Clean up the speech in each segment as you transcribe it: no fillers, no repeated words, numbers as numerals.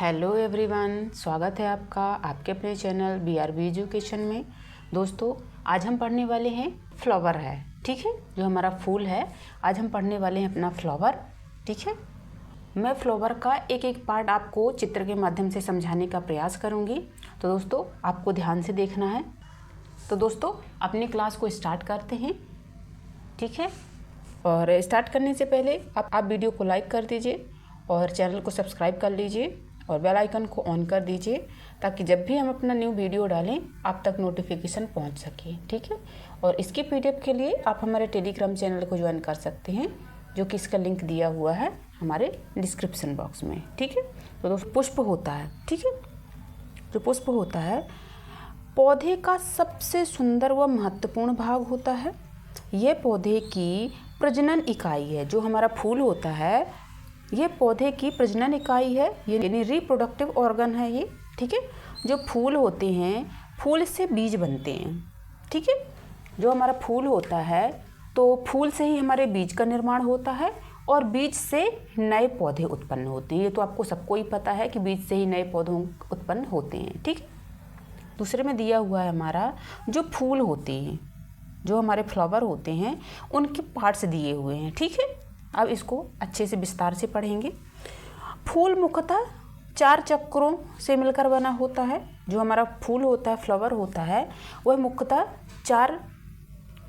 Hello everyone, स्वागत है आपका आपके अपने चैनल BRB एजुकेशन में। दोस्तों, आज हम पढ़ने वाले हैं फ्लावर है, ठीक है, जो हमारा फूल है। आज हम पढ़ने वाले हैं अपना फ्लावर, ठीक है। मैं फ्लावर का एक एक पार्ट आपको चित्र के माध्यम से समझाने का प्रयास करूंगी। तो दोस्तों, आपको ध्यान से देखना है। तो दोस्तों, अपनी क्लास को स्टार्ट करते हैं, ठीक है। और स्टार्ट करने से पहले आप वीडियो को लाइक कर दीजिए और चैनल को सब्सक्राइब कर लीजिए और बेल आइकन को ऑन कर दीजिए, ताकि जब भी हम अपना न्यू वीडियो डालें आप तक नोटिफिकेशन पहुंच सके, ठीक है। और इसकी PDF के लिए आप हमारे टेलीग्राम चैनल को ज्वाइन कर सकते हैं, जो कि इसका लिंक दिया हुआ है हमारे डिस्क्रिप्शन बॉक्स में, ठीक है। तो दोस्तों, पुष्प होता है, ठीक है। जो पुष्प होता है पौधे का सबसे सुंदर व महत्वपूर्ण भाग होता है। ये पौधे की प्रजनन इकाई है। जो हमारा फूल होता है ये पौधे की प्रजनन इकाई है, यानी रिप्रोडक्टिव ऑर्गन है ये, ठीक है। जो फूल होते हैं, फूल से बीज बनते हैं, ठीक है। जो हमारा फूल होता है तो फूल से ही हमारे बीज का निर्माण होता है और बीज से नए पौधे उत्पन्न होते हैं। ये तो आपको सबको ही पता है कि बीज से ही नए पौधों उत्पन्न होते हैं, ठीक है। दूसरे में दिया हुआ है हमारा जो फूल होते हैं, जो हमारे फ्लावर होते हैं, उनके पार्ट्स दिए हुए हैं, ठीक है। अब इसको अच्छे से विस्तार से पढ़ेंगे। फूल मुख्यतः 4 चक्रों से मिलकर बना होता है। जो हमारा फूल होता है, फ्लावर होता है, वह मुख्यतः 4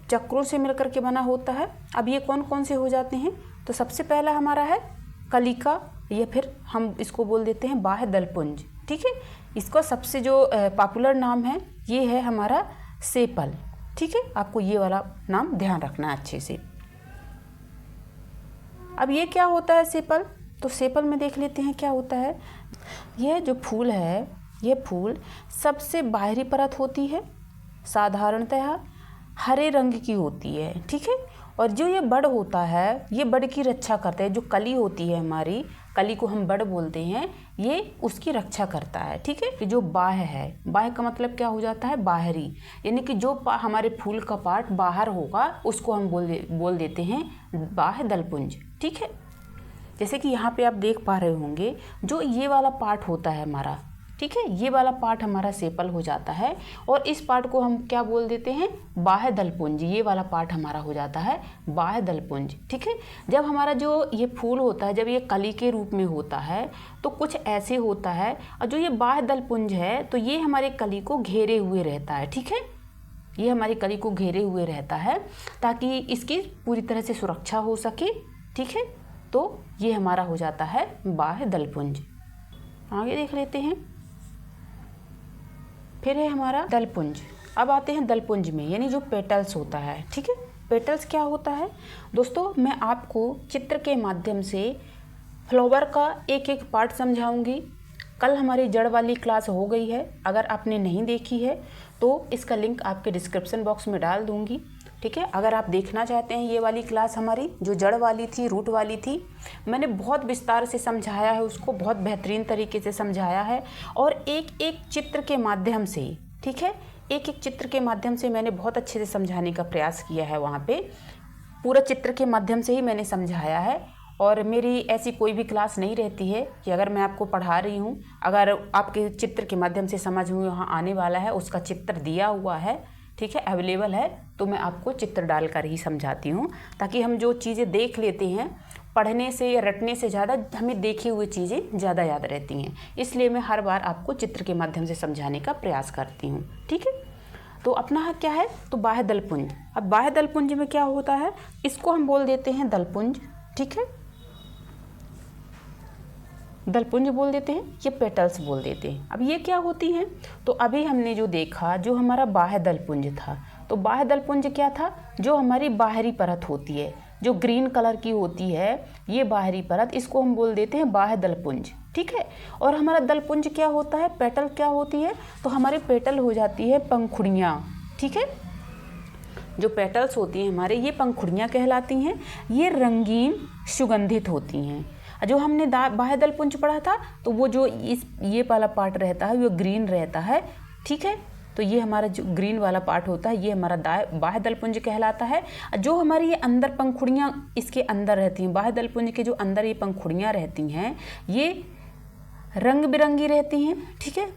चक्रों से मिलकर के बना होता है। अब ये कौन कौन से हो जाते हैं? तो सबसे पहला हमारा है कलिका, या फिर हम इसको बोल देते हैं बाह्य दलपुंज, ठीक है। इसका सबसे जो पॉपुलर नाम है ये है हमारा सेपल, ठीक है। आपको ये वाला नाम ध्यान रखना है अच्छे से। अब ये क्या होता है सेपल? तो सेपल में देख लेते हैं क्या होता है। यह जो फूल है, ये फूल सबसे बाहरी परत होती है, साधारणतः हरे रंग की होती है, ठीक है। और जो ये बड़ होता है, ये बड़ की रक्षा करता है। जो कली होती है हमारी, कली को हम बड़ बोलते हैं, ये उसकी रक्षा करता है, ठीक है। कि जो बाह्य है, बाह्य का मतलब क्या हो जाता है? बाहरी, यानी कि जो हमारे फूल का पार्ट बाहर होगा उसको हम बोल देते हैं बाह्य दलपुंज, ठीक है। जैसे कि यहाँ पे आप देख पा रहे होंगे, जो ये वाला पार्ट होता है हमारा, ठीक है, ये वाला पार्ट हमारा सेपल हो जाता है और इस पार्ट को हम क्या बोल देते हैं? बाह्य दलपुंज। ये वाला पार्ट हमारा हो जाता है बाह्य दलपुंज, ठीक है। जब हमारा जो ये फूल होता है, जब ये कली के रूप में होता है तो कुछ ऐसे होता है, और जो ये बाह्य दलपुंज है तो ये हमारे कली को घेरे हुए रहता है, ठीक है। ये हमारी कली को घेरे हुए रहता है ताकि इसकी पूरी तरह से सुरक्षा हो सके, ठीक है। तो ये हमारा हो जाता है बाह्य दलपुंज। आगे देख लेते हैं। फिर है हमारा दलपुंज। अब आते हैं दलपुंज में, यानी जो पेटल्स होता है, ठीक है। पेटल्स क्या होता है? दोस्तों, मैं आपको चित्र के माध्यम से फ्लावर का एक एक पार्ट समझाऊंगी। कल हमारी जड़ वाली क्लास हो गई है, अगर आपने नहीं देखी है तो इसका लिंक आपके डिस्क्रिप्शन बॉक्स में डाल दूंगी, ठीक है। अगर आप देखना चाहते हैं ये वाली क्लास हमारी जो जड़ वाली थी, रूट वाली थी, मैंने बहुत विस्तार से समझाया है उसको, बहुत बेहतरीन तरीके से समझाया है और एक एक चित्र के माध्यम से, ठीक है, एक एक चित्र के माध्यम से मैंने बहुत अच्छे से समझाने का प्रयास किया है। वहाँ पे पूरा चित्र के माध्यम से ही मैंने समझाया है। और मेरी ऐसी कोई भी क्लास नहीं रहती है कि अगर मैं आपको पढ़ा रही हूँ, अगर आपके चित्र के माध्यम से समझ में वहाँ आने वाला है, उसका चित्र दिया हुआ है, ठीक है, अवेलेबल है, तो मैं आपको चित्र डालकर ही समझाती हूँ, ताकि हम जो चीज़ें देख लेते हैं पढ़ने से या रटने से ज़्यादा हमें देखी हुई चीज़ें ज़्यादा याद रहती हैं। इसलिए मैं हर बार आपको चित्र के माध्यम से समझाने का प्रयास करती हूँ, ठीक है। तो अपना क्या है? तो बाह्य दलपुंज। अब बाह्य दलपुंज में क्या होता है? इसको हम बोल देते हैं दलपुंज, ठीक है, दलपुंज बोल देते हैं, ये पेटल्स बोल देते हैं। अब ये क्या होती हैं? तो अभी हमने जो देखा, जो हमारा बाह्य दलपुंज था, तो बाह्य दलपुंज क्या था? जो हमारी बाहरी परत होती है, जो ग्रीन कलर की होती है, ये बाहरी परत, इसको हम बोल देते हैं बाह्य दलपुंज, ठीक है। और हमारा दलपुंज क्या होता है? पेटल क्या होती है? तो हमारे पेटल हो जाती है पंखुड़ियाँ, ठीक है। जो पेटल्स होती हैं हमारे, ये पंखुड़ियाँ कहलाती हैं। ये रंगीन सुगंधित होती हैं। जो हमने बाह्य दलपुंज पढ़ा था, तो वो जो ये वाला पार्ट रहता है वो ग्रीन रहता है, ठीक है। तो ये हमारा जो ग्रीन वाला पार्ट होता है ये हमारा बाह्य दलपुंज कहलाता है। जो हमारी ये अंदर पंखुड़ियाँ इसके अंदर रहती हैं, बाह्य दलपुंज के जो अंदर ये पंखुड़ियाँ रहती हैं, ये रंग बिरंगी रहती हैं, ठीक है,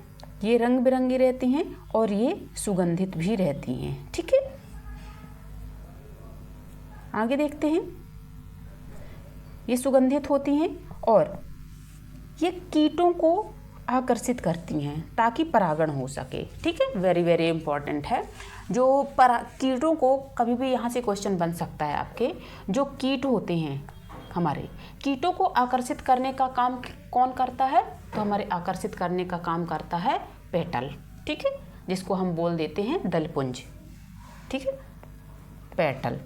ये रंग बिरंगी रहती हैं और ये सुगंधित भी रहती हैं, ठीक है। आगे देखते हैं, ये सुगंधित होती हैं और ये कीटों को आकर्षित करती हैं ताकि परागण हो सके, ठीक है, वेरी वेरी इंपॉर्टेंट है। जो कीटों को, कभी भी यहाँ से क्वेश्चन बन सकता है आपके, जो कीट होते हैं हमारे, कीटों को आकर्षित करने का काम कौन करता है? तो हमारे आकर्षित करने का काम करता है पेटल, ठीक है, जिसको हम बोल देते हैं दलपुंज, ठीक है, पेटल।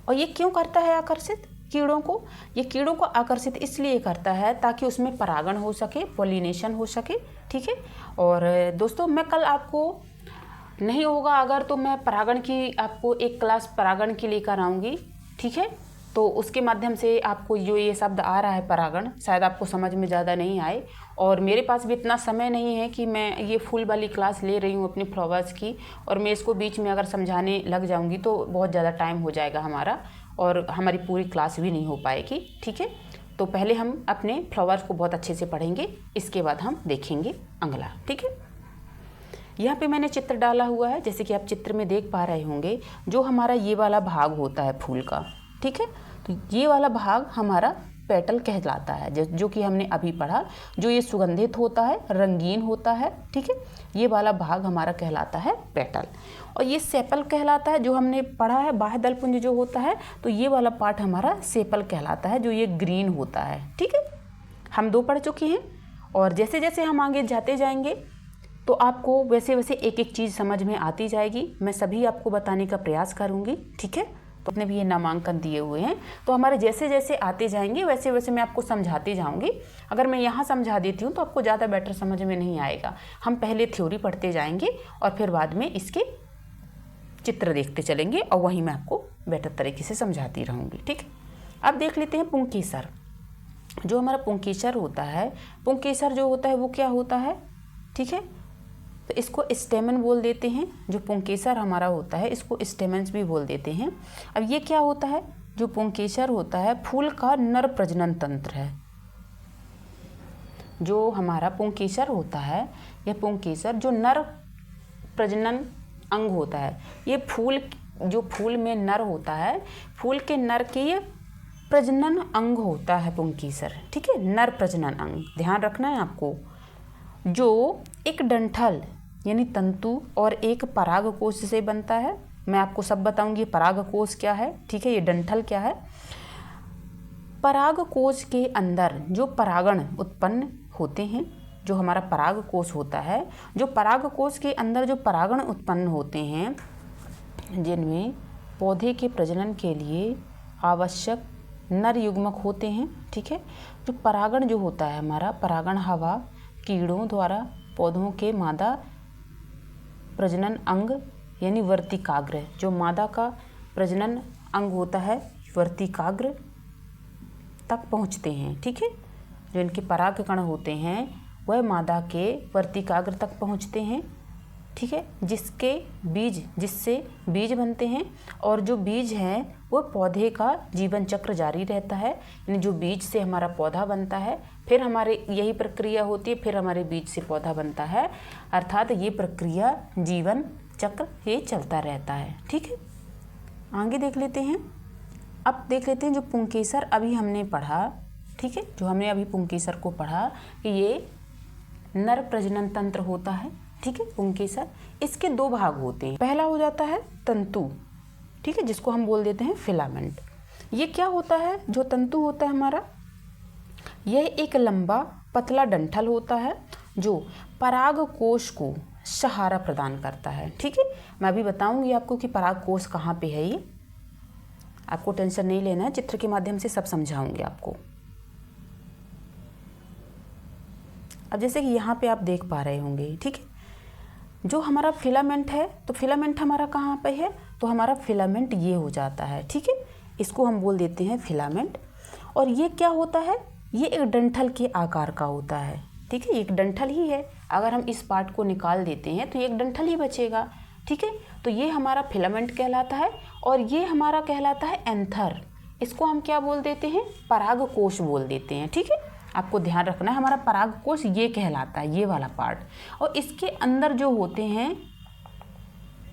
और ये क्यों करता है आकर्षित कीड़ों को? ये कीड़ों को आकर्षित इसलिए करता है ताकि उसमें परागण हो सके, पॉलिनेशन हो सके, ठीक है। और दोस्तों, मैं कल आपको नहीं होगा अगर तो मैं परागण की आपको एक क्लास परागण की लेकर आऊँगी, ठीक है। तो उसके माध्यम से आपको जो ये शब्द आ रहा है परागण, शायद आपको समझ में ज़्यादा नहीं आए, और मेरे पास भी इतना समय नहीं है कि मैं ये फूल वाली क्लास ले रही हूँ अपनी फ्लावर्स की, और मैं इसको बीच में अगर समझाने लग जाऊँगी तो बहुत ज़्यादा टाइम हो जाएगा हमारा, और हमारी पूरी क्लास भी नहीं हो पाएगी, ठीक है। तो पहले हम अपने फ्लावर्स को बहुत अच्छे से पढ़ेंगे, इसके बाद हम देखेंगे अगला, ठीक है। यहाँ पे मैंने चित्र डाला हुआ है, जैसे कि आप चित्र में देख पा रहे होंगे, जो हमारा ये वाला भाग होता है फूल का, ठीक है, तो ये वाला भाग हमारा पेटल कहलाता है, जो कि हमने अभी पढ़ा, जो ये सुगंधित होता है, रंगीन होता है, ठीक है, ये वाला भाग हमारा कहलाता है पेटल। और ये सेपल कहलाता है, जो हमने पढ़ा है बाह्य दलपुंज जो होता है, तो ये वाला पार्ट हमारा सेपल कहलाता है, जो ये ग्रीन होता है, ठीक है। हम 2 पढ़ चुके हैं, और जैसे जैसे हम आगे जाते जाएंगे तो आपको वैसे वैसे एक एक चीज़ समझ में आती जाएगी, मैं सभी आपको बताने का प्रयास करूँगी, ठीक है। तो अपने भी ये नामांकन दिए हुए हैं, तो हमारे जैसे जैसे आते जाएंगे वैसे वैसे मैं आपको समझाती जाऊंगी। अगर मैं यहाँ समझा देती हूँ तो आपको ज़्यादा बेटर समझ में नहीं आएगा। हम पहले थ्योरी पढ़ते जाएंगे और फिर बाद में इसके चित्र देखते चलेंगे, और वहीं मैं आपको बेटर तरीके से समझाती रहूँगी, ठीक है। अब देख लेते हैं पुंकेसर। जो हमारा पुंकेसर होता है, पुंकेसर जो होता है वो क्या होता है, ठीक है, तो इसको स्टेमन बोल देते हैं। जो पुंकेसर हमारा होता है इसको स्टेमन्स भी बोल देते हैं। अब ये क्या होता है? जो पुंकेसर होता है फूल का नर प्रजनन तंत्र है। जो हमारा पुंकेसर होता है, यह पुंकेसर जो नर प्रजनन अंग होता है, ये जो फूल में नर होता है, फूल के नर के ये प्रजनन अंग होता है पुंकेसर, ठीक है, नर प्रजनन अंग, ध्यान रखना है आपको। जो एक डंठल यानी तंतु और एक परागकोश से बनता है। मैं आपको सब बताऊंगी परागकोश क्या है, ठीक है, ये डंठल क्या है। परागकोश के अंदर जो परागण उत्पन्न होते हैं, जो हमारा परागकोश होता है, जो परागकोश के अंदर जो परागण उत्पन्न होते हैं, जिनमें पौधे के प्रजनन के लिए आवश्यक नर युग्मक होते हैं, ठीक है। जो परागण जो होता है हमारा, परागण हवा कीड़ों द्वारा पौधों के मादा प्रजनन अंग यानी वर्तिकाग्र, जो मादा का प्रजनन अंग होता है वर्तिकाग्र तक पहुंचते हैं, ठीक है। जो इनके परागकण होते हैं वह मादा के वर्तिकाग्र तक पहुंचते हैं, ठीक है, जिससे बीज बनते हैं। और जो बीज है वो पौधे का जीवन चक्र जारी रहता है, यानी जो बीज से हमारा पौधा बनता है, फिर हमारे यही प्रक्रिया होती है, फिर हमारे बीज से पौधा बनता है, अर्थात ये प्रक्रिया जीवन चक्र ये चलता रहता है, ठीक है। आगे देख लेते हैं। अब देख लेते हैं जो पुंकेसर अभी हमने पढ़ा, ठीक है, जो हमने अभी पुंकेसर को पढ़ा कि ये नर प्रजनन तंत्र होता है, ठीक है, पुंकेसर। इसके 2 भाग होते हैं। पहला हो जाता है तंतु, ठीक है, जिसको हम बोल देते हैं फिलामेंट। ये क्या होता है? जो तंतु होता है हमारा, यह एक लंबा पतला डंठल होता है जो परागकोश को सहारा प्रदान करता है, ठीक है। मैं अभी बताऊंगी आपको कि परागकोश कहाँ पे है, ये आपको टेंशन नहीं लेना है, चित्र के माध्यम से सब समझाऊंगी आपको। अब जैसे कि यहाँ पे आप देख पा रहे होंगे, ठीक है, जो हमारा फिलामेंट है, तो फिलामेंट हमारा कहाँ पे है? तो हमारा फिलामेंट ये हो जाता है, ठीक है, इसको हम बोल देते हैं फिलामेंट। और ये क्या होता है? ये एक डंठल के आकार का होता है, ठीक है, एक डंठल ही है। अगर हम इस पार्ट को निकाल देते हैं तो एक डंठल ही बचेगा, ठीक है। तो ये हमारा फिलामेंट कहलाता है, और ये हमारा कहलाता है एंथर। इसको हम क्या बोल देते हैं? परागकोश बोल देते हैं, ठीक है। आपको ध्यान रखना है, हमारा परागकोश ये कहलाता है, ये वाला पार्ट। और इसके अंदर जो होते हैं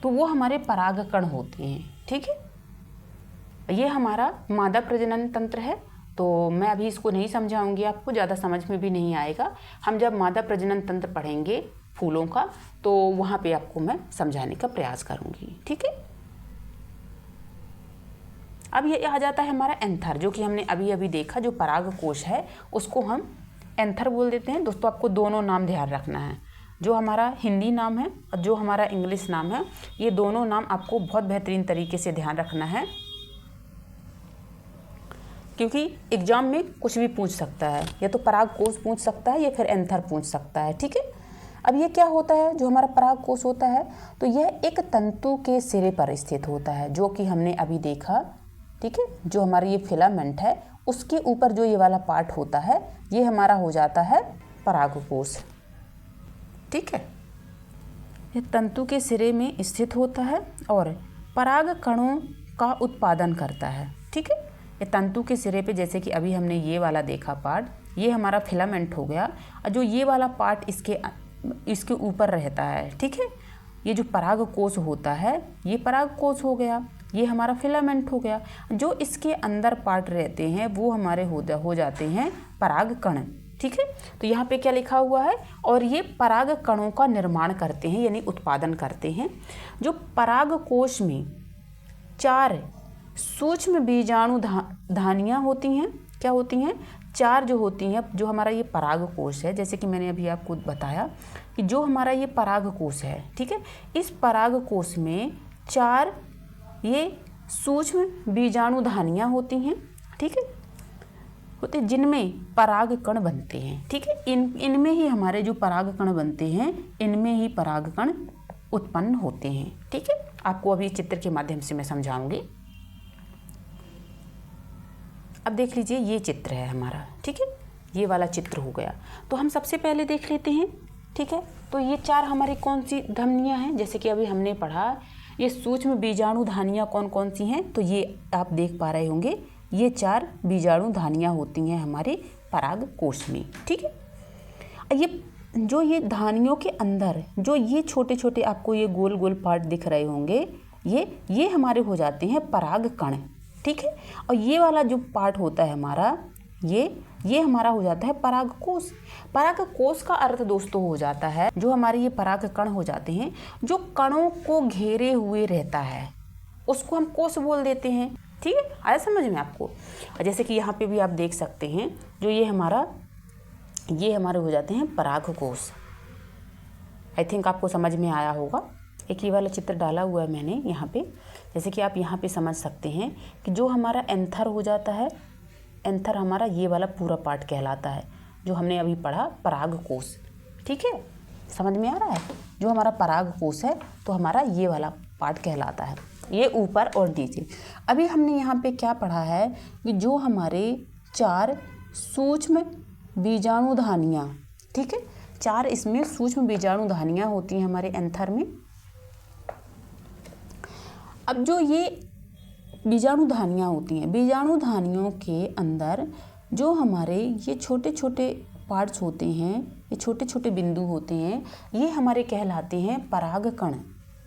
तो वो हमारे परागकण होते हैं, ठीक है। ये हमारा मादा प्रजनन तंत्र है। तो मैं अभी इसको नहीं समझाऊंगी, आपको ज़्यादा समझ में भी नहीं आएगा। हम जब मादा प्रजनन तंत्र पढ़ेंगे फूलों का तो वहाँ पे आपको मैं समझाने का प्रयास करूँगी, ठीक है। अब ये आ जाता है हमारा एंथर, जो कि हमने अभी अभी देखा, जो परागकोश है उसको हम एंथर बोल देते हैं। दोस्तों आपको दोनों नाम ध्यान रखना है, जो हमारा हिंदी नाम है और जो हमारा इंग्लिश नाम है, ये दोनों नाम आपको बहुत बेहतरीन तरीके से ध्यान रखना है, क्योंकि एग्जाम में कुछ भी पूछ सकता है, या तो परागकोश पूछ सकता है या फिर एंथर पूछ सकता है, ठीक है। अब ये क्या होता है, जो हमारा परागकोश होता है तो यह एक तंतु के सिरे पर स्थित होता है, जो कि हमने अभी देखा, ठीक है। जो हमारा ये फिलामेंट है उसके ऊपर जो ये वाला पार्ट होता है ये हमारा हो जाता है परागकोश, ठीक है। ये तंतु के सिरे में स्थित होता है और पराग कणों का उत्पादन करता है, ठीक है। ये तंतु के सिरे पे, जैसे कि अभी हमने ये वाला देखा पार्ट, ये हमारा फिलामेंट हो गया, और जो ये वाला पार्ट इसके ऊपर रहता है, ठीक है। ये जो परागकोश होता है ये परागकोश हो गया, ये हमारा फिलामेंट हो गया। जो इसके अंदर पार्ट रहते हैं वो हमारे हो जाते हैं परागकण, ठीक है। तो यहाँ पे क्या लिखा हुआ है, और ये पराग कणों का निर्माण करते हैं, यानी उत्पादन करते हैं। जो परागकोश में 4 सूक्ष्म बीजाणु धानियाँ होती हैं, क्या होती हैं, 4 जो होती हैं। जो हमारा ये परागकोश है, जैसे कि मैंने अभी आपको बताया कि जो हमारा ये परागकोश है, ठीक है, इस परागकोश में 4 ये सूक्ष्म बीजाणु धानियाँ होती हैं, ठीक है, होते जिनमें परागकण बनते हैं, ठीक है। इनमें ही हमारे जो परागकण बनते हैं, इनमें ही परागकण उत्पन्न होते हैं, ठीक है। आपको अभी चित्र के माध्यम से मैं समझाऊंगी। अब देख लीजिए, ये चित्र है हमारा, ठीक है, ये वाला चित्र हो गया। तो हम सबसे पहले देख लेते हैं, ठीक है। तो ये 4 हमारी कौन सी धमनियाँ हैं, जैसे कि अभी हमने पढ़ा, ये सूक्ष्म बीजाणु धानियाँ कौन कौन सी हैं, तो ये आप देख पा रहे होंगे, ये 4 बीजाणु धानियाँ होती हैं हमारे परागकोश में, ठीक है। ये धानियों के अंदर जो ये छोटे छोटे आपको ये गोल गोल पार्ट दिख रहे होंगे, ये हमारे हो जाते हैं परागकण, ठीक है। और ये वाला जो पार्ट होता है हमारा, ये हमारा हो जाता है परागकोश। परागकोश का अर्थ दोस्तों हो जाता है, जो हमारे ये परागकण हो जाते हैं, जो कणों को घेरे हुए रहता है, उसको हम कोश बोल देते हैं, ठीक है। आया समझ में आपको। जैसे कि यहाँ पे भी आप देख सकते हैं, जो ये हमारे हो जाते हैं परागकोश। आई थिंक आपको समझ में आया होगा। एक ये वाला चित्र डाला हुआ है मैंने यहाँ पे, जैसे कि आप यहाँ पे समझ सकते हैं कि जो हमारा एंथर हो जाता है, एंथर हमारा ये वाला पूरा पार्ट कहलाता है, जो हमने अभी पढ़ा परागकोश, ठीक है। समझ में आ रहा है, जो हमारा परागकोश है तो हमारा ये वाला पार्ट कहलाता है, ये ऊपर और नीचे। अभी हमने यहाँ पे क्या पढ़ा है कि जो हमारे 4 सूक्ष्म बीजाणु धानियाँ, ठीक है, 4 इसमें सूक्ष्म बीजाणु धानियाँ होती हैं हमारे एंथर में। अब जो ये बीजाणु धानियाँ होती हैं, बीजाणु धानियों के अंदर जो हमारे ये छोटे छोटे पार्ट्स होते हैं, ये छोटे छोटे बिंदु होते हैं, ये हमारे कहलाते हैं परागकण,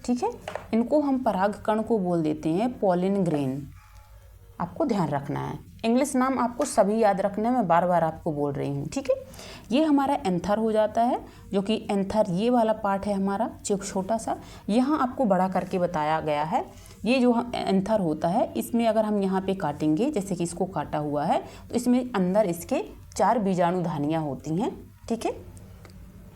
ठीक है। इनको हम परागकण को बोल देते हैं पॉलिन ग्रेन। आपको ध्यान रखना है, इंग्लिश नाम आपको सभी याद रखना है, मैं बार बार आपको बोल रही हूँ, ठीक है। ये हमारा एंथर हो जाता है, जो कि एंथर ये वाला पार्ट है हमारा, जो छोटा सा, यहाँ आपको बड़ा करके बताया गया है। ये जो एंथर होता है, इसमें अगर हम यहाँ पे काटेंगे, जैसे कि इसको काटा हुआ है, तो इसमें अंदर इसके 4 बीजाणु धानियाँ होती हैं, ठीक है।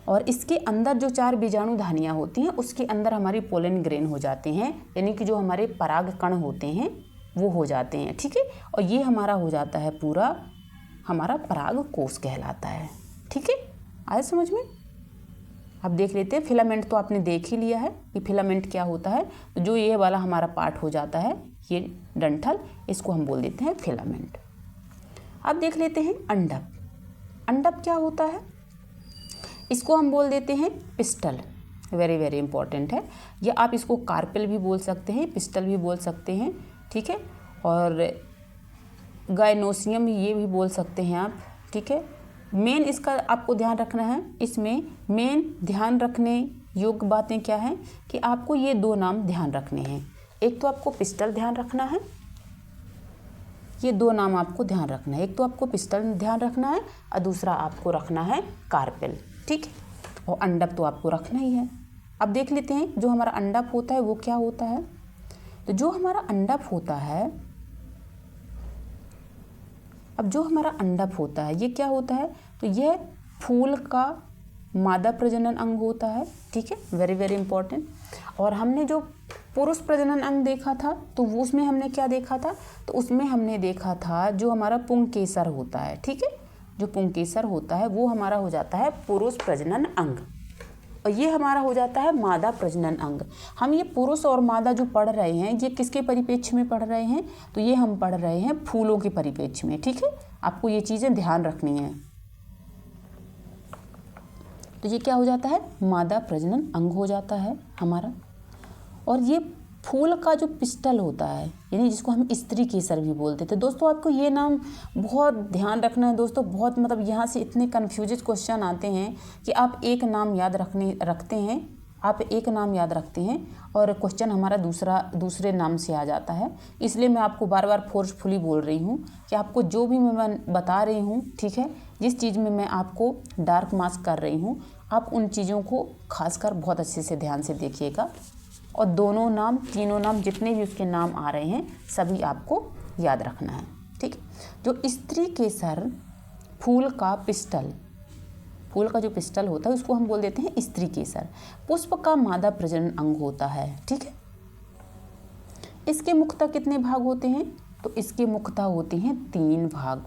और इसके अंदर जो 4 बीजाणु धानियाँ होती हैं, उसके अंदर हमारी पोलन ग्रेन हो जाते हैं, यानी कि जो हमारे परागकण होते हैं वो हो जाते हैं, ठीक है। और ये हमारा हो जाता है पूरा हमारा परागकोश कहलाता है, ठीक है। आया समझ में। अब देख लेते हैं, फिलामेंट तो आपने देख ही लिया है कि फिलामेंट क्या होता है। तो जो ये वाला हमारा पार्ट हो जाता है, ये डंठल, इसको हम बोल देते हैं फिलामेंट। अब देख लेते हैं अंडक। अंडक क्या होता है, इसको हम बोल देते हैं पिस्टल। वेरी वेरी इंपॉर्टेंट है, या आप इसको कार्पेल भी बोल सकते हैं, पिस्टल भी बोल सकते हैं, ठीक है। और गायनोसियम ये भी बोल सकते हैं आप, ठीक है। मेन इसका आपको ध्यान रखना है, इसमें मेन ध्यान रखने योग्य बातें क्या हैं कि आपको ये 2 नाम ध्यान रखने हैं। एक तो आपको पिस्टल ध्यान रखना है, ये 2 नाम आपको ध्यान रखना है। एक तो आपको पिस्टल ध्यान रखना है और दूसरा आपको रखना है कार्पेल, ठीक है। और अंडप तो आपको रखना ही है। अब देख लेते हैं जो हमारा अंडप होता है वो क्या होता है। तो जो हमारा अंडप होता है, अब जो हमारा अंडप होता है ये क्या होता है, तो यह फूल का मादा प्रजनन अंग होता है, ठीक है, वेरी वेरी इंपॉर्टेंट। और हमने जो पुरुष प्रजनन अंग देखा था तो वो उसमें हमने क्या देखा था, तो उसमें हमने देखा था जो हमारा पुंकेसर होता है, ठीक है। जो पुंकेसर होता है वो हमारा हो जाता है पुरुष प्रजनन अंग और ये हमारा हो जाता है मादा प्रजनन अंग। हम ये पुरुष और मादा जो पढ़ रहे हैं ये किसके परिप्रेक्ष्य में पढ़ रहे हैं, तो ये हम पढ़ रहे हैं फूलों के परिप्रेक्ष्य में, ठीक है। आपको ये चीज़ें ध्यान रखनी है। तो ये क्या हो जाता है, मादा प्रजनन अंग हो जाता है हमारा। और ये फूल का जो पिस्टल होता है यानी जिसको हम स्त्री केसर भी बोलते थे। दोस्तों आपको ये नाम बहुत ध्यान रखना है दोस्तों, बहुत मतलब यहाँ से इतने कन्फ्यूज क्वेश्चन आते हैं कि आप एक नाम याद रखते हैं, आप एक नाम याद रखते हैं और क्वेश्चन हमारा दूसरे नाम से आ जाता है। इसलिए मैं आपको बार बार फोर्सफुली बोल रही हूँ कि आपको जो भी मैं बता रही हूँ, ठीक है, जिस चीज़ में मैं आपको डार्क मार्क्स कर रही हूँ आप उन चीज़ों को खासकर बहुत अच्छे से ध्यान से देखिएगा। और दोनों नाम, तीनों नाम, जितने भी उसके नाम आ रहे हैं सभी आपको याद रखना है, ठीक। जो स्त्री केसर फूल का पिस्टल, फूल का जो पिस्टल होता है उसको हम बोल देते हैं स्त्री केसर। पुष्प का मादा प्रजनन अंग होता है, ठीक है। इसके मुख्यतः कितने भाग होते हैं, तो इसके मुख्यतः होते हैं 3 भाग।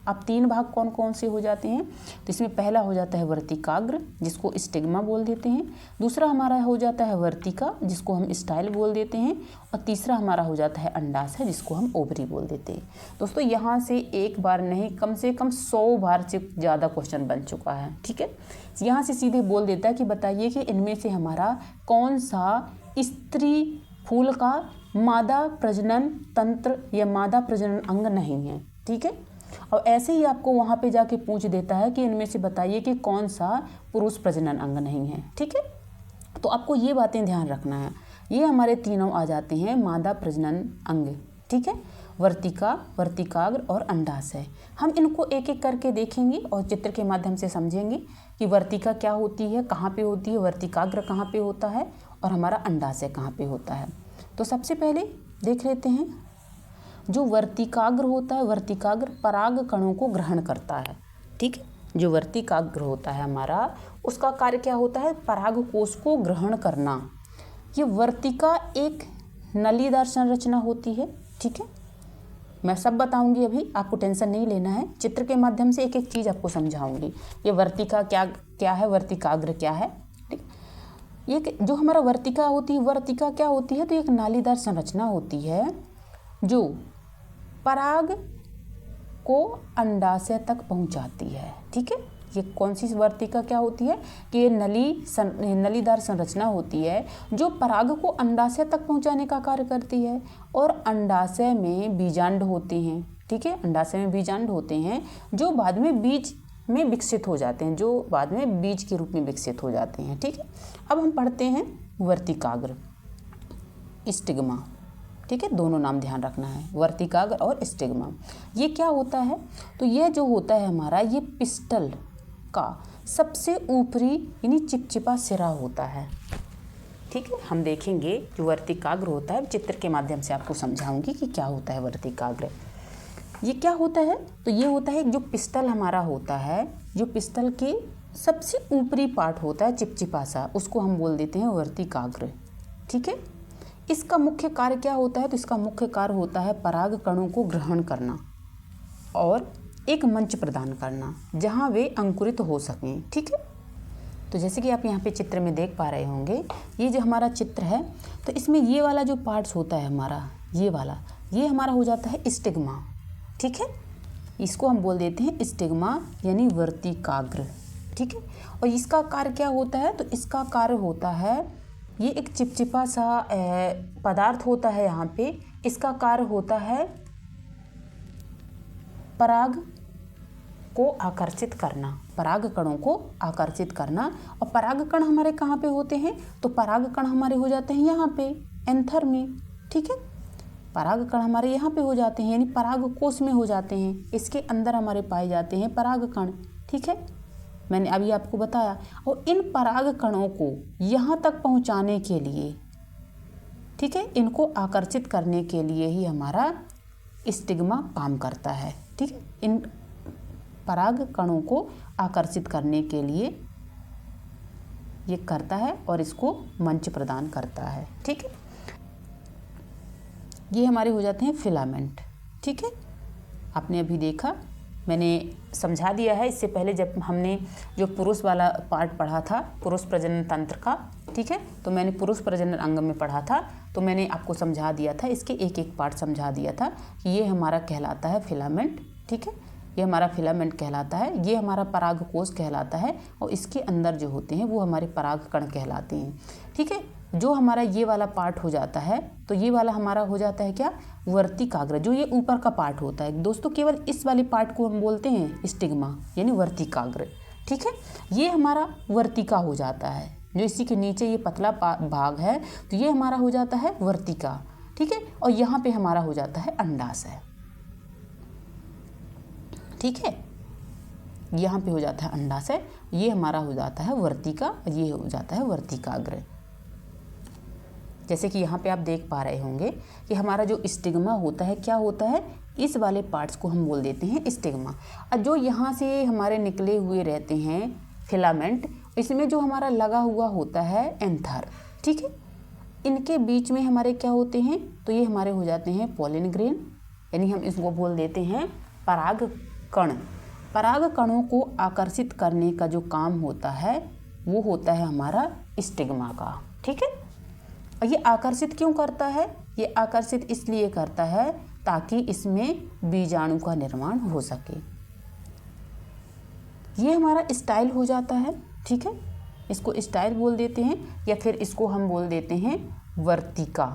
अब 3 भाग कौन कौन से हो जाते हैं, तो इसमें पहला हो जाता है वर्तिकाग्र जिसको स्टिग्मा बोल देते हैं, दूसरा हमारा हो जाता है वर्तिका जिसको हम स्टाइल बोल देते हैं, और तीसरा हमारा हो जाता है अंडाशय जिसको हम ओवरी बोल देते हैं। दोस्तों यहाँ से एक बार नहीं कम से कम 100 बार से ज़्यादा क्वेश्चन बन चुका है, ठीक है। यहाँ से सीधे बोल देता है कि बताइए कि इनमें से हमारा कौन सा स्त्री फूल का मादा प्रजनन तंत्र या मादा प्रजनन अंग नहीं है, ठीक है। और ऐसे ही आपको वहाँ पे जाके पूछ देता है कि इनमें से बताइए कि कौन सा पुरुष प्रजनन अंग नहीं है, ठीक है। तो आपको ये बातें ध्यान रखना है। ये हमारे तीनों आ जाते हैं मादा प्रजनन अंग, ठीक है, वर्तिका, वर्तिकाग्र और अंडाशय। हम इनको एक एक करके देखेंगे और चित्र के माध्यम से समझेंगे कि वर्तिका क्या होती है, कहाँ पे होती है, वर्तिकाग्र कहाँ पे होता है और हमारा अंडाशय कहाँ पे होता है। तो सबसे पहले देख लेते हैं जो वर्तिकाग्र होता है, वर्तिकाग्र पराग कणों को ग्रहण करता है, ठीक है। जो वर्तिकाग्र होता है हमारा उसका कार्य क्या होता है, पराग कोष को ग्रहण करना। ये वर्तिका एक नलीदार संरचना होती है, ठीक है। मैं सब बताऊंगी, अभी आपको टेंशन नहीं लेना है, चित्र के माध्यम से एक एक चीज़ आपको समझाऊंगी। ये वर्तिका क्या है, वर्तिकाग्र क्या है, ठीक। ये जो हमारा वर्तिका होती है, वर्तिका क्या होती है, तो एक नालीदार संरचना होती है जो पराग को अंडाशय तक पहुंचाती है, ठीक है। ये कौन सी वर्तिका क्या होती है कि ये नलीदार संरचना होती है जो पराग को अंडाशय तक पहुंचाने का कार्य करती है। और अंडाशय में बीजांड होते हैं, ठीक है, अंडाशय में बीजांड होते हैं जो बाद में बीज में विकसित हो जाते हैं, जो बाद में बीज के रूप में विकसित हो जाते हैं, ठीक है। अब हम पढ़ते हैं वर्तिकाग्र, स्टिग्मा, ठीक है, दोनों नाम ध्यान रखना है, वर्तिकाग्र और स्टिग्मा। ये क्या होता है, तो यह जो होता है हमारा ये पिस्टल का सबसे ऊपरी यानी चिपचिपा सिरा होता है, ठीक है। हम देखेंगे जो वर्तिकाग्र होता है, चित्र के माध्यम से आपको समझाऊंगी कि क्या होता है वर्तिकाग्र। ये क्या होता है, तो ये होता है जो पिस्टल हमारा होता है, जो पिस्टल के सबसे ऊपरी पार्ट होता है चिपचिपा सा, उसको हम बोल देते हैं वर्तिकाग्र, ठीक है। इसका मुख्य कार्य क्या होता है, तो इसका मुख्य कार्य होता है पराग कणों को ग्रहण करना और एक मंच प्रदान करना जहां वे अंकुरित हो सकें, ठीक है। तो जैसे कि आप यहाँ पे चित्र में देख पा रहे होंगे, ये जो हमारा चित्र है तो इसमें ये वाला जो पार्ट्स होता है हमारा, ये वाला, ये हमारा हो जाता है स्टिग्मा, ठीक है। इसको हम बोल देते हैं स्टिग्मा यानी वर्तिकाग्र, ठीक है। और इसका कार्य क्या होता है, तो इसका कार्य होता है, ये एक चिपचिपा सा पदार्थ होता है यहाँ पे, इसका कार्य होता है पराग को आकर्षित करना, परागकणों को आकर्षित करना। और परागकण हमारे कहाँ पे होते हैं? तो परागकण हमारे हो जाते हैं यहाँ पे एंथर में, ठीक है। परागकण हमारे यहाँ पे हो जाते हैं, यानी परागकोश में हो जाते हैं। इसके अंदर हमारे पाए जाते हैं परागकण, ठीक है, मैंने अभी आपको बताया। और इन परागकणों को यहाँ तक पहुँचाने के लिए, ठीक है, इनको आकर्षित करने के लिए ही हमारा स्टिग्मा काम करता है, ठीक है। इन पराग कणों को आकर्षित करने के लिए ये करता है और इसको मंच प्रदान करता है, ठीक है। ये हमारे हो जाते हैं फिलामेंट, ठीक है। आपने अभी देखा, मैंने समझा दिया है इससे पहले जब हमने जो पुरुष वाला पार्ट पढ़ा था, पुरुष प्रजनन तंत्र का, ठीक है, तो मैंने पुरुष प्रजनन अंग में पढ़ा था, तो मैंने आपको समझा दिया था, इसके एक एक पार्ट समझा दिया था कि ये हमारा कहलाता है फिलामेंट, ठीक है, ये हमारा फिलामेंट कहलाता है, ये हमारा परागकोश कहलाता है, और इसके अंदर जो होते हैं वो हमारे परागकण कहलाते हैं, ठीक है। जो हमारा ये वाला पार्ट हो जाता है, तो ये वाला हमारा हो जाता है क्या? वर्तिकाग्र, जो ये ऊपर का पार्ट होता है दोस्तों, केवल इस वाले पार्ट को हम बोलते हैं स्टिग्मा, यानी वर्तिकाग्र, ठीक है। ये हमारा वर्तिका हो जाता है, जो इसी के नीचे ये पतला भाग है, तो ये हमारा हो जाता है वर्तिका, ठीक है। और यहाँ पे हमारा हो जाता है अंडाशय, ठीक है, यहाँ पे हो जाता है अंडाशय, ये हमारा हो जाता है वर्तिका, ये हो जाता है वर्तिकाग्र। जैसे कि यहाँ पे आप देख पा रहे होंगे कि हमारा जो स्टिग्मा होता है, क्या होता है, इस वाले पार्ट्स को हम बोल देते हैं स्टिग्मा। और जो यहाँ से हमारे निकले हुए रहते हैं फिलामेंट, इसमें जो हमारा लगा हुआ होता है एंथर, ठीक है, इनके बीच में हमारे क्या होते हैं, तो ये हमारे हो जाते हैं पॉलिन ग्रेन, यानी हम इसको बोल देते हैं पराग कण। पराग कणों को आकर्षित करने का जो काम होता है वो होता है हमारा स्टिग्मा का, ठीक है। और ये आकर्षित क्यों करता है? ये आकर्षित इसलिए करता है ताकि इसमें बीजाणु का निर्माण हो सके। ये हमारा स्टाइल हो जाता है, ठीक है, इसको स्टाइल बोल देते हैं, या फिर इसको हम बोल देते हैं वर्तिका,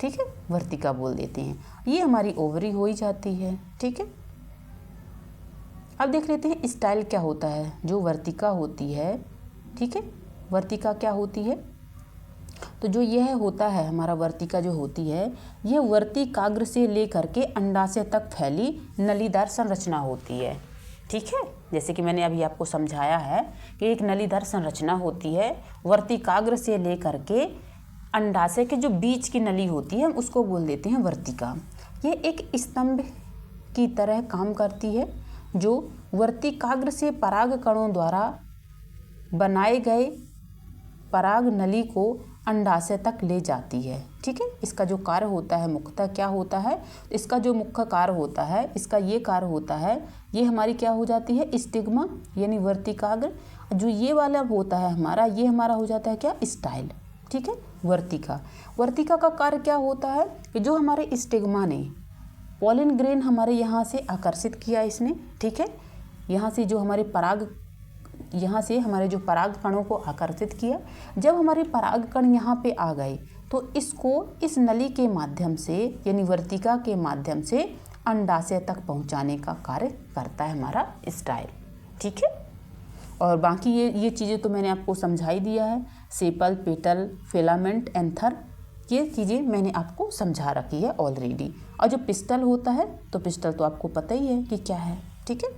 ठीक है, वर्तिका बोल देते हैं। ये हमारी ओवरी हो ही जाती है, ठीक है। अब देख लेते हैं स्टाइल क्या होता है। जो वर्तिका होती है, ठीक है, वर्तिका क्या होती है, तो जो यह होता है हमारा वर्तिका जो होती है, यह वर्तिकाग्र से लेकर के अंडाशय तक फैली नलीदार संरचना होती है, ठीक है। जैसे कि मैंने अभी आपको समझाया है कि एक नलीदार संरचना होती है, वर्तिकाग्र से लेकर के अंडाशय के जो बीच की नली होती है, हम उसको बोल देते हैं वर्तिका। ये एक स्तंभ की तरह काम करती है, जो वर्तिकाग्र से पराग कणों द्वारा बनाए गए पराग नली को अंडाशय तक ले जाती है, ठीक है। इसका जो कार्य होता है मुख्यतः क्या होता है, इसका जो मुख्य कार्य होता है, इसका ये कार्य होता है, ये हमारी क्या हो जाती है स्टिग्मा, यानी वर्तिकाग्र। जो ये वाला होता है हमारा, ये हमारा हो जाता है क्या स्टाइल, ठीक है, वर्तिका। वर्तिका का कार्य क्या होता है कि जो हमारे स्टिग्मा ने पॉलिन ग्रेन हमारे यहाँ से आकर्षित किया इसने, ठीक है, यहाँ से जो हमारे पराग, यहाँ से हमारे जो पराग कणों को आकर्षित किया। जब हमारे पराग कण यहाँ पे आ गए तो इसको इस नली के माध्यम से, यानी वर्तिका के माध्यम से अंडाशय तक पहुँचाने का कार्य करता है हमारा स्टाइल, ठीक है। और बाकी ये चीज़ें तो मैंने आपको समझा ही दिया है, सेपल, पेटल, फिलामेंट, एंथर, ये चीज़ें मैंने आपको समझा रखी है ऑलरेडी। और जो पिस्टल होता है, तो पिस्टल तो आपको पता ही है कि क्या है, ठीक है।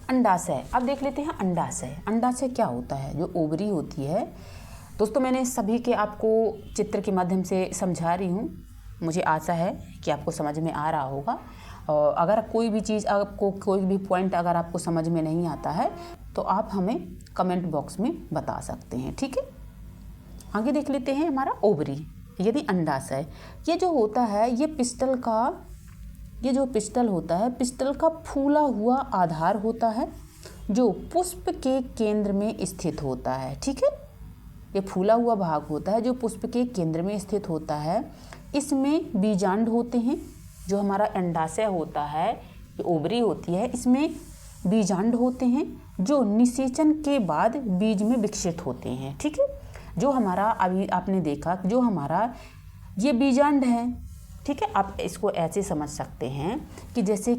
अंडाशय, अब देख लेते हैं अंडाशय। अंडाशय क्या होता है? जो ओवरी होती है दोस्तों, मैंने सभी के आपको चित्र के माध्यम से समझा रही हूँ, मुझे आशा है कि आपको समझ में आ रहा होगा। और अगर कोई भी चीज़, आपको कोई भी पॉइंट अगर आपको समझ में नहीं आता है तो आप हमें कमेंट बॉक्स में बता सकते हैं, ठीक है। आगे देख लेते हैं हमारा ओवरी, यानी अंडाशय। ये जो होता है, ये पिस्टल का, ये जो पिस्टल होता है, पिस्टल का फूला हुआ आधार होता है जो पुष्प के केंद्र में स्थित होता है, ठीक है। ये फूला हुआ भाग होता है जो पुष्प के केंद्र में स्थित होता है। इसमें बीजांड होते हैं। जो हमारा अंडाशय होता है, ये ओवरी होती है, इसमें बीजांड होते हैं जो निषेचन के बाद बीज में विकसित होते हैं, ठीक है। जो हमारा अभी आपने देखा, जो हमारा ये बीजांड है, ठीक है, आप इसको ऐसे समझ सकते हैं कि जैसे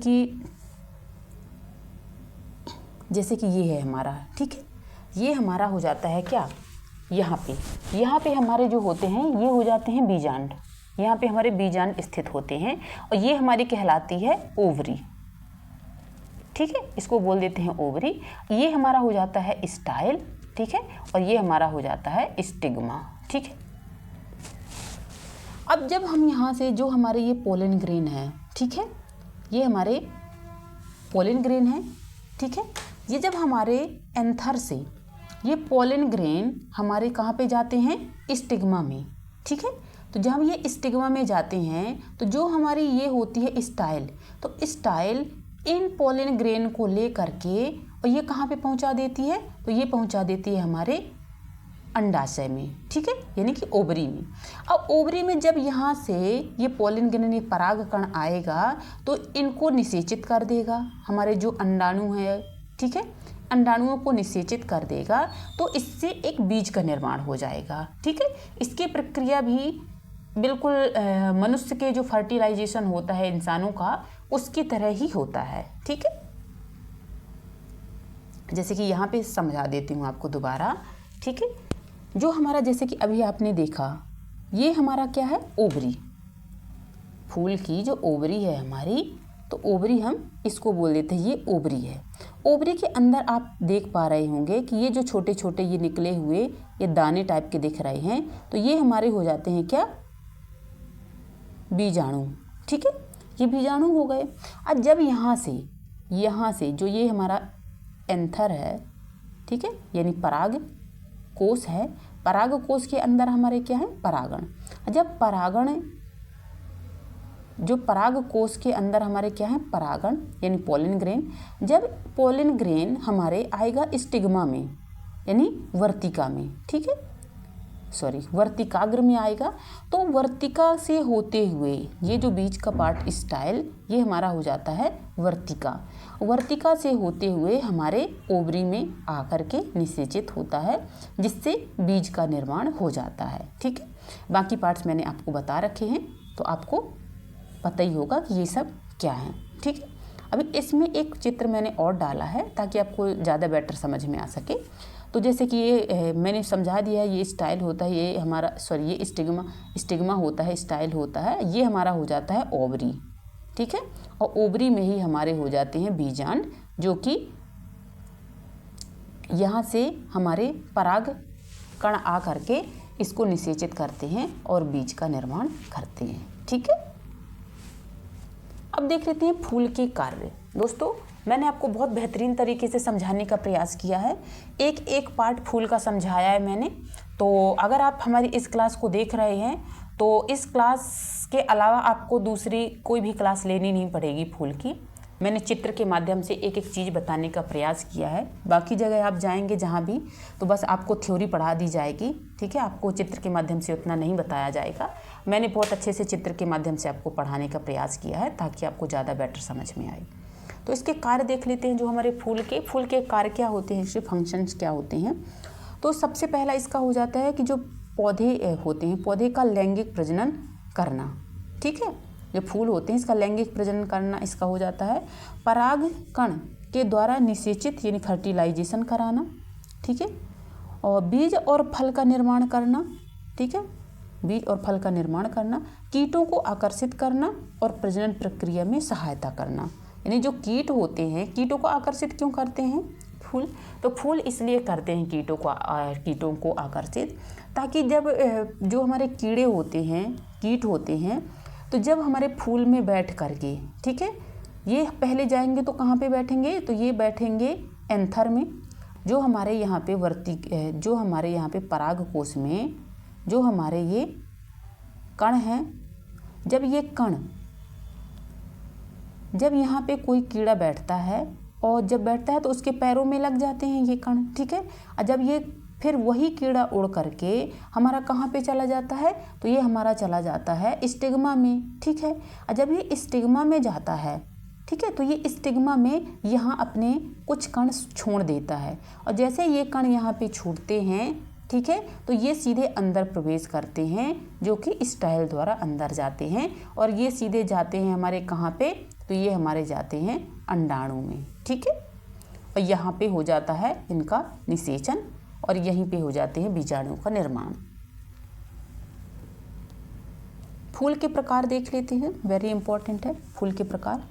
कि ये है हमारा, ठीक है, ये हमारा हो जाता है क्या, यहाँ पे हमारे जो होते हैं ये हो जाते हैं बीजांड, यहाँ पे हमारे बीजांड स्थित होते हैं और ये हमारी कहलाती है ओवरी, ठीक है, इसको बोल देते हैं ओवरी। ये हमारा हो जाता है स्टाइल, ठीक है, और ये हमारा हो जाता है स्टिग्मा, ठीक है। अब जब हम यहाँ से जो हमारे ये पोलन ग्रेन है, ठीक है, ये हमारे पोलन ग्रेन है, ठीक है, ये जब हमारे एंथर से ये पोलन ग्रेन हमारे कहाँ पे जाते हैं, स्टिग्मा में, ठीक है। तो जब ये स्टिग्मा में जाते हैं तो जो हमारी ये होती है स्टाइल, तो स्टाइल इन पोलन ग्रेन को ले करके और ये कहाँ पे पहुँचा देती है, तो ये पहुँचा देती है हमारे अंडाशय में, ठीक है, यानी कि ओवरी में। अब ओवरी में जब यहाँ से ये पोलन ग्रेन, ये परागकण आएगा तो इनको निषेचित कर देगा, हमारे जो अंडाणु है, ठीक है, अंडाणुओं को निषेचित कर देगा, तो इससे एक बीज का निर्माण हो जाएगा, ठीक है। इसकी प्रक्रिया भी बिल्कुल मनुष्य के जो फर्टिलाइजेशन होता है इंसानों का, उसकी तरह ही होता है, ठीक है। जैसे कि यहाँ पे समझा देती हूँ आपको दोबारा, ठीक है। जो हमारा, जैसे कि अभी आपने देखा, ये हमारा क्या है, ओवरी, फूल की जो ओवरी है हमारी, तो ओवरी हम इसको बोल देते हैं, ये ओवरी है। ओवरी के अंदर आप देख पा रहे होंगे कि ये जो छोटे छोटे ये निकले हुए ये दाने टाइप के दिख रहे हैं, तो ये हमारे हो जाते हैं क्या, बीजाणु, ठीक है, ये बीजाणु हो गए। अब जब यहाँ से जो ये हमारा एंथर है, ठीक है, यानी पराग कोश है, पराग कोश के अंदर हमारे क्या है, परागण। जब परागण, जो पराग कोश के अंदर हमारे क्या है, परागण यानी पोलन ग्रेन, जब पोलन ग्रेन हमारे आएगा स्टिग्मा में यानी वर्तिका में, ठीक है, वर्तिकाग्र में आएगा, तो वर्तिका से होते हुए ये जो बीज का पार्ट स्टाइल, ये हमारा हो जाता है वर्तिका। वर्तिका से होते हुए हमारे ओवरी में आकर के निषेचित होता है, जिससे बीज का निर्माण हो जाता है, ठीक है। बाकी पार्ट्स मैंने आपको बता रखे हैं, तो आपको पता ही होगा कि ये सब क्या है, ठीक है। अभी इसमें एक चित्र मैंने और डाला है ताकि आपको ज़्यादा बेटर समझ में आ सके। तो जैसे कि ये मैंने समझा दिया है, ये स्टाइल होता है, ये हमारा ये स्टिग्मा होता है, स्टाइल होता है, ये हमारा हो जाता है ओवरी, ठीक है। और ओवरी में ही हमारे हो जाते हैं बीजांड, जो कि यहाँ से हमारे पराग कण आ करके इसको निषेचित करते हैं और बीज का निर्माण करते हैं, ठीक है। अब देख लेते हैं फूल के कार्य। दोस्तों, मैंने आपको बहुत बेहतरीन तरीके से समझाने का प्रयास किया है, एक एक पार्ट फूल का समझाया है मैंने। तो अगर आप हमारी इस क्लास को देख रहे हैं तो इस क्लास के अलावा आपको दूसरी कोई भी क्लास लेनी नहीं पड़ेगी फूल की। मैंने चित्र के माध्यम से एक एक चीज़ बताने का प्रयास किया है। बाकी जगह आप जाएंगे जहाँ भी, तो बस आपको थ्योरी पढ़ा दी जाएगी, ठीक है, आपको चित्र के माध्यम से उतना नहीं बताया जाएगा। मैंने बहुत अच्छे से चित्र के माध्यम से आपको पढ़ाने का प्रयास किया है ताकि आपको ज़्यादा बेटर समझ में आए। तो इसके कार्य देख लेते हैं। जो हमारे फूल के कार्य क्या होते हैं, इसके फंक्शंस क्या होते हैं। तो सबसे पहला इसका हो जाता है कि जो पौधे होते हैं, पौधे का लैंगिक प्रजनन करना, ठीक है। जो फूल होते हैं इसका लैंगिक प्रजनन करना इसका हो जाता है। पराग कण के द्वारा निषेचित यानी फर्टिलाइजेशन कराना, ठीक है। और बीज और फल का निर्माण करना, ठीक है, बीज और फल का निर्माण करना। कीटों को आकर्षित करना और प्रजनन प्रक्रिया में सहायता करना। यानी जो कीट होते हैं, कीटों को आकर्षित क्यों करते हैं फूल, तो फूल इसलिए करते हैं कीटों को आकर्षित, ताकि जब जो हमारे कीड़े होते हैं, कीट होते हैं, तो जब हमारे फूल में बैठ करके, ठीक है, ये पहले जाएंगे तो कहाँ पे बैठेंगे, तो ये बैठेंगे एंथर में। जो हमारे यहाँ पे पराग कोश में जो हमारे ये कण हैं, जब यहाँ पे कोई कीड़ा बैठता है और जब बैठता है तो उसके पैरों में लग जाते हैं ये कण, ठीक है। और जब ये फिर वही कीड़ा उड़ करके हमारा कहाँ पे चला जाता है, तो ये हमारा चला जाता है स्टिग्मा में, ठीक है। और जब ये स्टिग्मा में जाता है, ठीक है, तो ये स्टिग्मा में यहाँ अपने कुछ कण छोड़ देता है। और जैसे ये कण यहाँ पे छूटते हैं, ठीक है। तो ये सीधे अंदर प्रवेश करते हैं, जो कि स्टाइल द्वारा अंदर जाते हैं, और ये सीधे जाते हैं हमारे कहाँ पे, तो ये हमारे जाते हैं अंडाणु में, ठीक है। और यहाँ पे हो जाता है इनका निषेचन, और यहीं पे हो जाते हैं बीजाणुओं का निर्माण। फूल के प्रकार देख लेते हैं, वेरी इंपॉर्टेंट है फूल के प्रकार।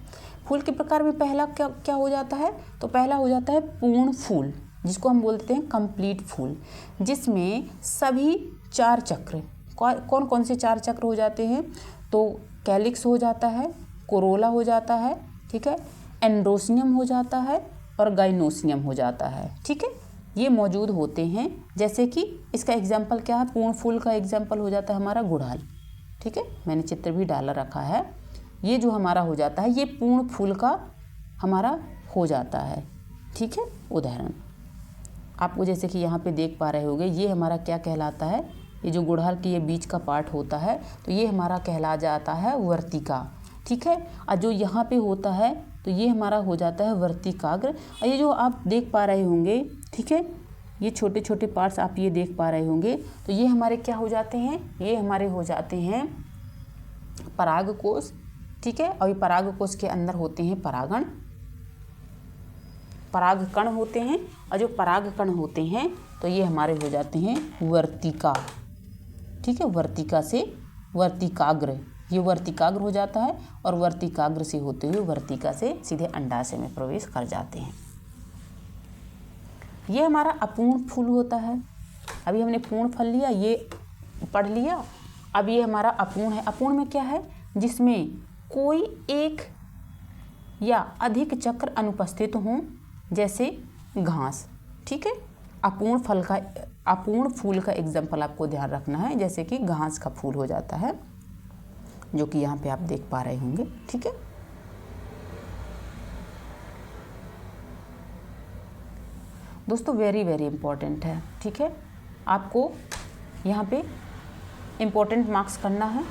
फूल के प्रकार में पहला क्या क्या हो जाता है, तो पहला हो जाता है पूर्ण फूल, जिसको हम बोलते हैं कंप्लीट फूल, जिसमें सभी 4 चक्र, कौन कौन से 4 चक्र हो जाते हैं, तो कैलिक्स हो जाता है, कोरोला हो जाता है, ठीक है, एंड्रोसियम हो जाता है, और गाइनोसियम हो जाता है, ठीक है। ये मौजूद होते हैं। जैसे कि इसका एग्जाम्पल क्या है, पूर्ण फूल का एग्जाम्पल हो जाता है हमारा गुड़हल, ठीक है, मैंने चित्र भी डाला रखा है। ये जो हमारा हो जाता है, ये पूर्ण फूल का हमारा हो जाता है, ठीक है। उदाहरण आपको जैसे कि यहाँ पे देख पा रहे होंगे, ये हमारा क्या कहलाता है, ये जो गुड़हल की ये बीच का पार्ट होता है, तो ये हमारा कहला जाता है वर्तिका, ठीक है। और जो यहाँ पे होता है, तो ये हमारा हो जाता है वर्तिकाग्र। और ये जो आप देख पा रहे होंगे, ठीक है, ये छोटे छोटे पार्ट्स आप ये देख पा रहे होंगे, तो ये हमारे क्या हो जाते हैं, ये हमारे हो जाते हैं परागकोश, ठीक है। और ये परागकोश के अंदर होते हैं परागकण होते हैं, और जो परागकण होते हैं, तो ये हमारे हो जाते हैं वर्तिका, ठीक है। वर्तिका से वर्तिकाग्र, ये वर्तिकाग्र हो जाता है, और वर्तिकाग्र से होते हुए वर्तिका से सीधे अंडाशय में प्रवेश कर जाते हैं। ये हमारा अपूर्ण फूल होता है। अभी हमने पूर्ण फल लिया, ये पढ़ लिया। अब ये हमारा अपूर्ण है। अपूर्ण में क्या है, जिसमें कोई एक या अधिक चक्र अनुपस्थित हों, जैसे घास, ठीक है। अपूर्ण फूल का एग्जाम्पल आपको ध्यान रखना है, जैसे कि घास का फूल हो जाता है, जो कि यहाँ पे आप देख पा रहे होंगे, ठीक है। दोस्तों वेरी वेरी इंपॉर्टेंट है, ठीक है। आपको यहाँ पे इम्पोर्टेंट मार्क्स करना है।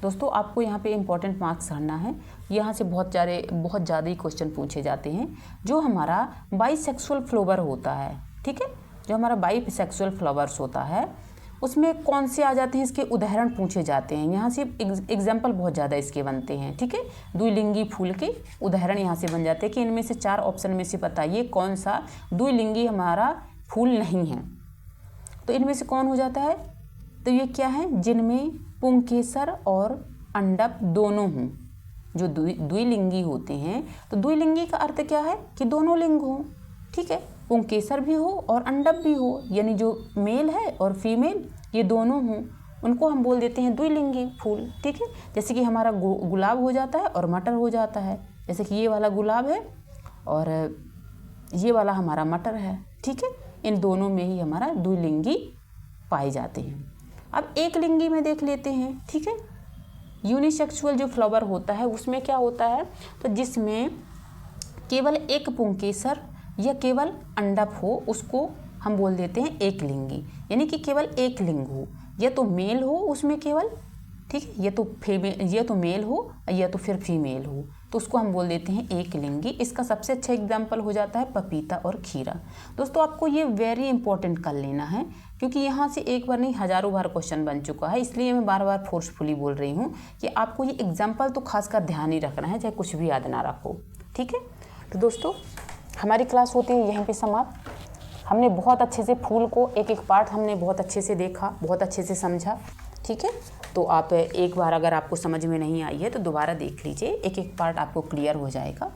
दोस्तों आपको यहाँ पे इम्पोर्टेंट मार्क्स करना है। यहाँ से बहुत ज़्यादा ही क्वेश्चन पूछे जाते हैं। जो हमारा बाईसेक्सुअल फ्लावर होता है, ठीक है, जो हमारा बाईसेक्सुअल फ्लावर्स होता है, उसमें कौन से आ जाते हैं, इसके उदाहरण पूछे जाते हैं। यहाँ से एग्जाम्पल बहुत ज़्यादा इसके बनते हैं, ठीक है। द्विलिंगी फूल के उदाहरण यहाँ से बन जाते हैं कि इनमें से 4 ऑप्शन में से बताइए कौन सा द्विलिंगी हमारा फूल नहीं है। तो इनमें से कौन हो जाता है, तो ये क्या है, जिनमें पुंकेसर और अंडप दोनों हों। जो द्विलिंगी होते हैं, तो द्विलिंगी का अर्थ क्या है कि दोनों लिंग हो, ठीक है, पुंकेसर भी हो और अंडप भी हो, यानी जो मेल है और फीमेल ये दोनों हों, उनको हम बोल देते हैं द्विलिंगी फूल, ठीक है। जैसे कि हमारा गुलाब हो जाता है और मटर हो जाता है। जैसे कि ये वाला गुलाब है और ये वाला हमारा मटर है, ठीक है। इन दोनों में ही हमारा द्विलिंगी पाए जाते हैं। अब एक लिंगी में देख लेते हैं, ठीक है। यूनिसेक्सुअल जो फ्लावर होता है उसमें क्या होता है, तो जिसमें केवल एक पुंकेसर या केवल अंडप हो, उसको हम बोल देते हैं एक लिंगी, यानी कि केवल एक लिंग हो, या तो मेल हो उसमें केवल, ठीक है, या तो मेल हो या तो फिर फीमेल हो, तो उसको हम बोल देते हैं एक लिंगी। इसका सबसे अच्छा एग्जाम्पल हो जाता है पपीता और खीरा। दोस्तों आपको ये वेरी इंपॉर्टेंट कर लेना है, क्योंकि यहाँ से एक बार नहीं हज़ारों बार क्वेश्चन बन चुका है, इसलिए मैं बार बार फोर्सफुली बोल रही हूँ कि आपको ये एग्जाम्पल तो खासकर ध्यान ही रखना है, चाहे कुछ भी याद ना रखो, ठीक है। तो दोस्तों हमारी क्लास होती है यहीं पर समाप्त। हमने बहुत अच्छे से फूल को एक एक पार्ट हमने बहुत अच्छे से देखा, बहुत अच्छे से समझा, ठीक है। तो आप एक बार अगर आपको समझ में नहीं आई है तो दोबारा देख लीजिए, एक एक पार्ट आपको क्लियर हो जाएगा।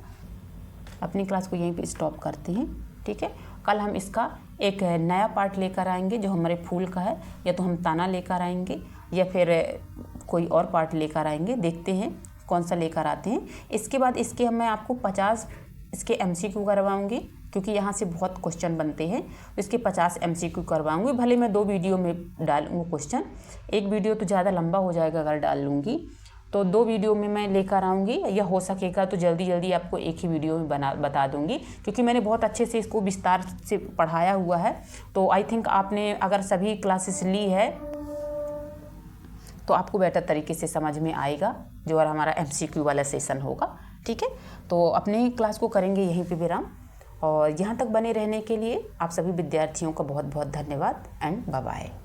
अपनी क्लास को यहीं पे स्टॉप करते हैं, ठीक है। कल हम इसका एक नया पार्ट लेकर आएंगे जो हमारे फूल का है, या तो हम ताना लेकर आएंगे या फिर कोई और पार्ट लेकर आएंगे, देखते हैं कौन सा लेकर आते हैं। इसके बाद इसके मैं आपको 50 इसके MCQ करवाऊँगी, क्योंकि यहाँ से बहुत क्वेश्चन बनते हैं, इसके 50 MCQ करवाऊँगी। भले मैं 2 वीडियो में डालूँगा क्वेश्चन, एक वीडियो तो ज़्यादा लंबा हो जाएगा अगर डाल लूँगी, तो 2 वीडियो में मैं लेकर आऊँगी, या हो सकेगा तो जल्दी आपको एक ही वीडियो में बता दूँगी, क्योंकि मैंने बहुत अच्छे से इसको विस्तार से पढ़ाया हुआ है। तो आई थिंक आपने अगर सभी क्लासेस ली है तो आपको बेटर तरीके से समझ में आएगा जो हमारा MCQ वाला सेशन होगा, ठीक है। तो अपने क्लास को करेंगे यहीं पे विराम, और यहाँ तक बने रहने के लिए आप सभी विद्यार्थियों का बहुत बहुत धन्यवाद एंड बाय बाय।